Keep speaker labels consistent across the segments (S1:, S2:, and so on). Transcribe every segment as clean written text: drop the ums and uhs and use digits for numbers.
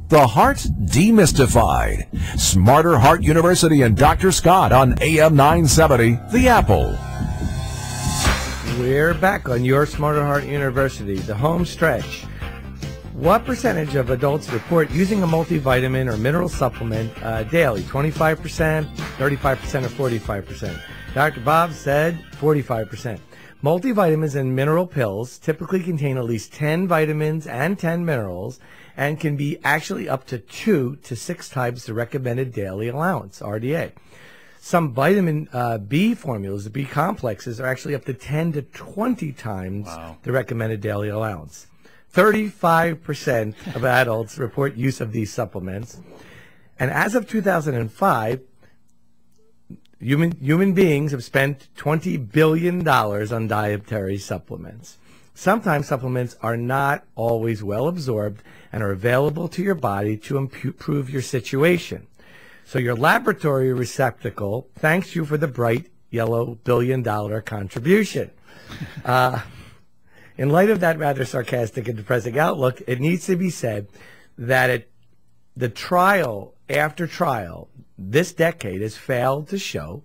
S1: The Heart Demystified. Smarter Heart University and Dr. Scott on AM 970, The Apple.
S2: We're back on your Smarter Heart University, the home stretch. What percentage of adults report using a multivitamin or mineral supplement daily? 25%, 35%, or 45%? Dr. Bob said 45%. Multivitamins and mineral pills typically contain at least 10 vitamins and 10 minerals and can be actually up to 2 to 6 times the recommended daily allowance, RDA. Some vitamin B formulas, the B complexes, are actually up to 10 to 20 times the recommended daily allowance. 35% of adults report use of these supplements. And as of 2005, human beings have spent $20 billion on dietary supplements. Sometimes supplements are not always well absorbed and are available to your body to improve your situation. So your laboratory receptacle thanks you for the bright yellow billion-dollar contribution. In light of that rather sarcastic and depressing outlook, it needs to be said that the trial after trial this decade has failed to show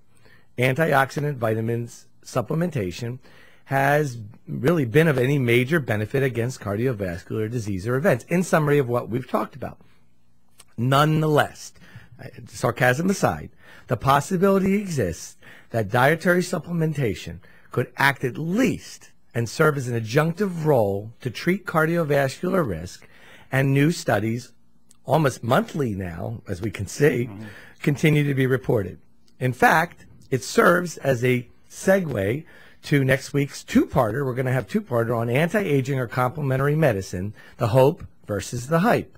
S2: antioxidant vitamins supplementation has really been of any major benefit against cardiovascular disease or events, in summary of what we've talked about. Nonetheless, sarcasm aside, the possibility exists that dietary supplementation could act at least and serve as an adjunctive role to treat cardiovascular risk, and new studies, almost monthly now, as we can see, continue to be reported. In fact, it serves as a segue to next week's two-parter. We're going to have two-parter on anti-aging or complementary medicine, the hope versus the hype.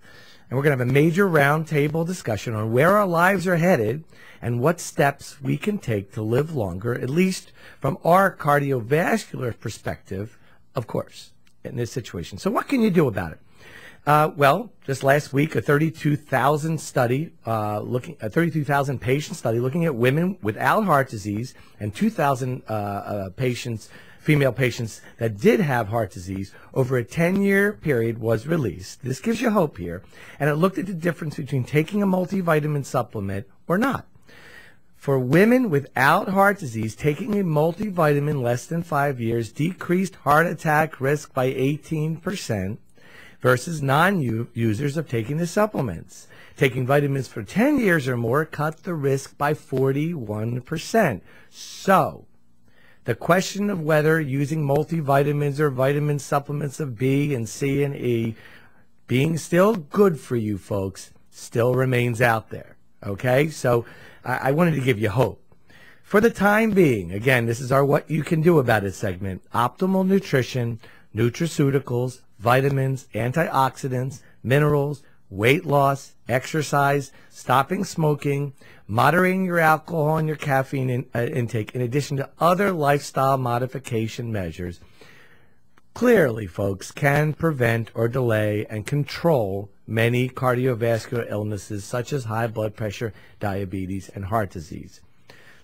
S2: And we're going to have a major roundtable discussion on where our lives are headed and what steps we can take to live longer, at least from our cardiovascular perspective, of course, in this situation. So what can you do about it? Well, just last week, a 32,000 patient study looking at women without heart disease and 2,000 female patients that did have heart disease over a 10-year period was released. This gives you hope here. And it looked at the difference between taking a multivitamin supplement or not. For women without heart disease, taking a multivitamin less than 5 years decreased heart attack risk by 18%. Versus non-users of taking the supplements. Taking vitamins for 10 years or more cut the risk by 41%. So, the question of whether using multivitamins or vitamin supplements of B and C and E being still good for you folks still remains out there. Okay? So, I wanted to give you hope. For the time being, again, this is our What You Can Do About It segment. Optimal nutrition, nutraceuticals, vitamins, antioxidants, minerals, weight loss, exercise, stopping smoking, moderating your alcohol and your caffeine intake, in addition to other lifestyle modification measures, clearly, folks, can prevent or delay and control many cardiovascular illnesses such as high blood pressure, diabetes, and heart disease.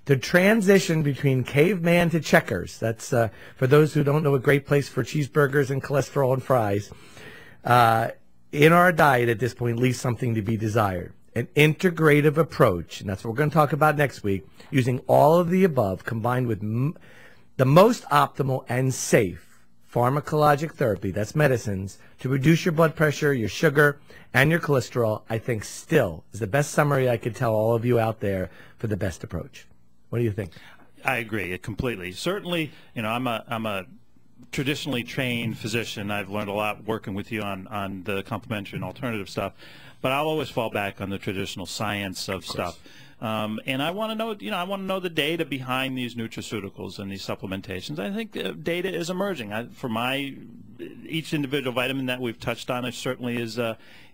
S2: The transition between caveman to checkers, that's for those who don't know, a great place for cheeseburgers and cholesterol and fries, in our diet at this point leaves something to be desired. An integrative approach, and that's what we're going to talk about next week, using all of the above combined with the most optimal and safe pharmacologic therapy, that's medicines, to reduce your blood pressure, your sugar, and your cholesterol, I think still is the best summary I could tell all of you out there for the best approach. What do you think?
S3: I agree completely. Certainly, I'm a traditionally trained physician. I've learned a lot working with you on the complementary and alternative stuff, but I'll always fall back on the traditional science of stuff. And I want to know, I want to know the data behind these nutraceuticals and these supplementations. I think the data is emerging. Each individual vitamin that we've touched on, it certainly is.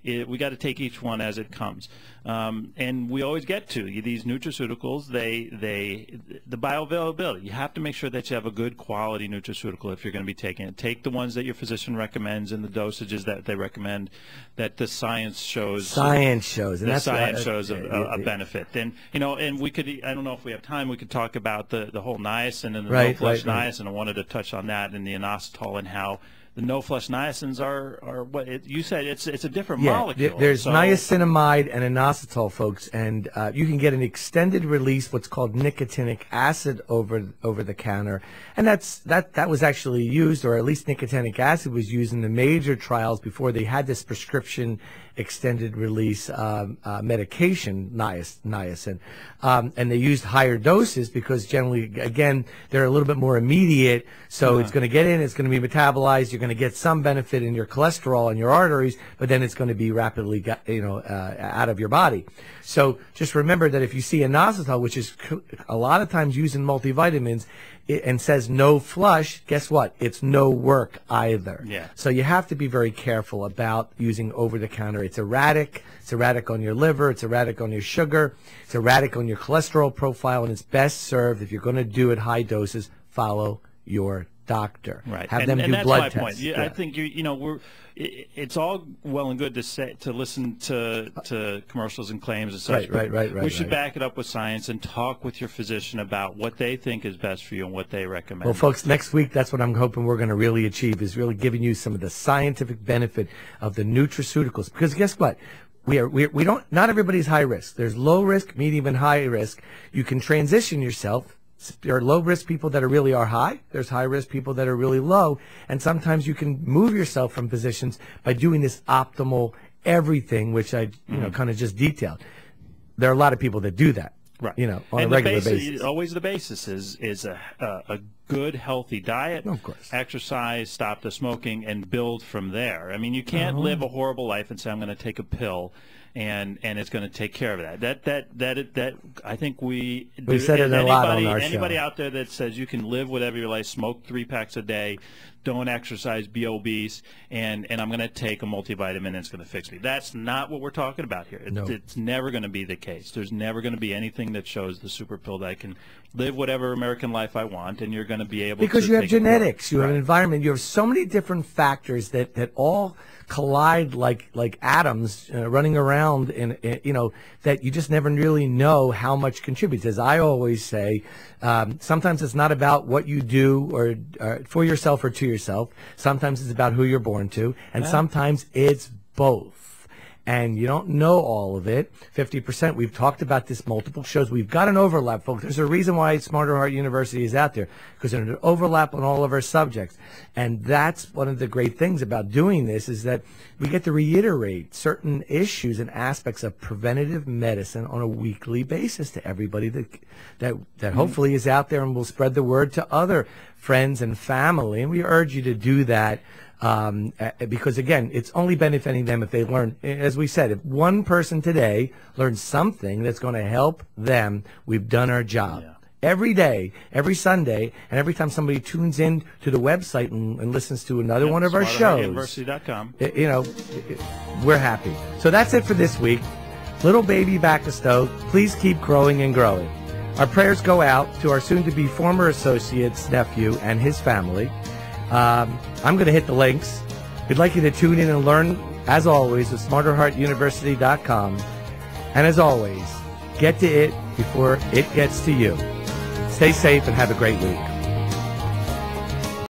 S3: We got to take each one as it comes, and we always get to these nutraceuticals. The bioavailability. You have to make sure that you have a good quality nutraceutical if you're going to be taking it. Take the ones that your physician recommends and the dosages that they recommend, that the science shows.
S2: Science shows, and
S3: that's science shows a benefit. And and we could. I don't know if we have time. We could talk about the whole niacin and the no-flush niacin. I wanted to touch on that and the inositol and how the no-flush niacins are what you said. It's a different
S2: Yeah,
S3: molecule.
S2: there's
S3: So-
S2: niacinamide and inositol, folks, and you can get an extended release, what's called nicotinic acid over the counter, and that was actually used, or at least nicotinic acid was used in the major trials before they had this prescription extended release medication, niacin, and they used higher doses because generally, again, they're a little bit more immediate, so it's going to get in, it's going to be metabolized, you're going to get some benefit in your cholesterol and your arteries, but then it's going to be rapidly out of your body. So just remember that if you see inositol, which is a lot of times used in multivitamins, and says no flush, guess what? It's no work either.
S3: Yeah.
S2: So you have to be very careful about using over-the-counter. It's erratic. It's erratic on your liver. It's erratic on your sugar. It's erratic on your cholesterol profile, and it's best served, if you're going to do it high doses, follow your doctor.
S3: Right.
S2: Have them do
S3: that's
S2: blood
S3: my
S2: tests.
S3: point. Yeah, I think it's all well and good to listen to commercials and claims and such.
S2: Right.
S3: We should back it up with science and talk with your physician about what they think is best for you and what they recommend.
S2: Well, folks, next week, that's what I'm hoping we're going to really achieve, is really giving you some of the scientific benefit of the nutraceuticals. Because guess what? Not everybody's high risk. There's low risk, medium, and high risk. You can transition yourself. There are low-risk people that really are high. There's high-risk people that are really low. And sometimes you can move yourself from positions by doing this optimal everything, which I kind of just detailed. There are a lot of people that do that,
S3: right?
S2: On a regular basis.
S3: Always the basis is a good, healthy diet,
S2: of course,
S3: exercise, stop the smoking, and build from there. I mean, you can't live a horrible life and say, I'm going to take a pill and it's going to take care of that. That I think we've
S2: said it a lot on our show.
S3: Anybody out there that says you can live whatever your life, smoke 3 packs a day, don't exercise, be obese, and I'm going to take a multivitamin and it's going to fix me. That's not what we're talking about here.
S2: No.
S3: It's never going to be the case. There's never going to be anything that shows the super pill that I can live whatever American life I want, and you're going to be able to.
S2: Because you have
S3: take it forward.
S2: genetics, you have an environment, you have so many different factors that all collide like atoms running around in that you just never really know how much contributes. As I always say, sometimes it's not about what you do or for yourself or to yourself. Sometimes it's about who you're born to, and sometimes it's both. And you don't know all of it. 50%. We've talked about this multiple shows. We've got an overlap, folks. There's a reason why Smarter Heart University is out there, because there's an overlap on all of our subjects. And that's one of the great things about doing this, is that we get to reiterate certain issues and aspects of preventative medicine on a weekly basis to everybody that hopefully is out there, and will spread the word to other friends and family. And we urge you to do that. Because again, it's only benefiting them if they learn. As we said, if one person today learns something that's going to help them, we've done our job.
S3: Yeah.
S2: Every day, every Sunday, and every time somebody tunes in to the website and listens to another one of our shows,
S3: SmarterHeartUniversity.com.
S2: We're happy. So that's it for this week. Little baby Bacchus, please keep growing and growing. Our prayers go out to our soon-to-be former associate's nephew and his family. I'm going to hit the links. We'd like you to tune in and learn, as always, with SmarterHeartUniversity.com. And as always, get to it before it gets to you. Stay safe and have a great week.